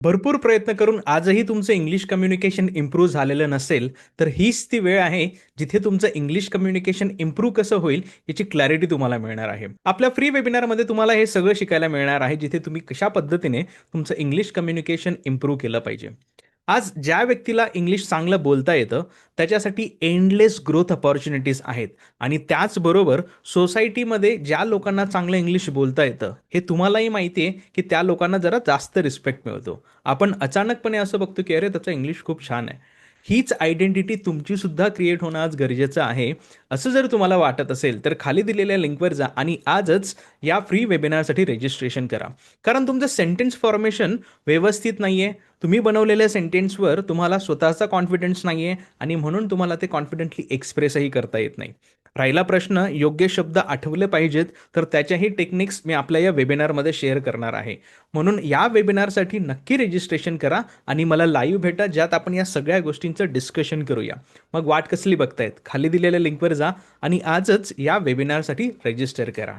भरपूर प्रयत्न करून आजही तुमचं इंग्लिश कम्युनिकेशन इम्प्रूव्ह झालेलं नसेल, तर हीच ती वेळ आहे जिथे तुमचं इंग्लिश कम्युनिकेशन इम्प्रूव्ह कसं होईल याची क्लॅरिटी तुम्हाला मिळणार आहे. आपल्या फ्री वेबिनारमध्ये तुम्हाला हे सगळं शिकायला मिळणार आहे, जिथे तुम्ही कशा पद्धतीने तुमचं इंग्लिश कम्युनिकेशन इम्प्रूव्ह केलं पाहिजे. आज ज्या व्यक्तीला इंग्लिश चांगलं बोलता येतं, त्याच्यासाठी एंडलेस ग्रोथ अपॉर्च्युनिटीज आहेत आणि त्याचबरोबर सोसायटीमध्ये ज्या लोकांना चांगलं इंग्लिश बोलता येतं, हे तुम्हालाही माहिती आहे, की त्या लोकांना जरा जास्त रिस्पेक्ट मिळतो. आपण अचानकपणे असं बघतो, की अरे त्याचं इंग्लिश खूप छान आहे. हीच आयडेंटिटी तुमची सुद्धा क्रिएट होणं आज गरजेचं आहे. असं जर तुम्हाला वाटत असेल, तर खाली दिलेल्या लिंकवर जा आणि आजच या फ्री वेबिनारसाठी रजिस्ट्रेशन करा. कारण तुमचं सेंटेन्स फॉर्मेशन व्यवस्थित नाहीये. तुम्ही बनवलेल्या सेंटेन्सवर तुम्हाला स्वतःचा कॉन्फिडन्स नाहीये आणि म्हणून तुम्हाला ते कॉन्फिडेंटली एक्सप्रेसही करता येत नाही. राहिला प्रश्न योग्य शब्द आठवले पाहिजेत, तर त्याच्याही टेक्निक्स मी आपल्या या वेबिनारमध्ये शेअर करणार आहे. म्हणून या वेबिनारसाठी नक्की रजिस्ट्रेशन करा आणि मला लाईव्ह भेटा, ज्यात आपण या सगळ्या गोष्टींचं डिस्कशन करूया. मग वाट कसली बघतायत? खाली दिलेल्या लिंकवर जा आणि आजच या वेबिनारसाठी रजिस्टर करा.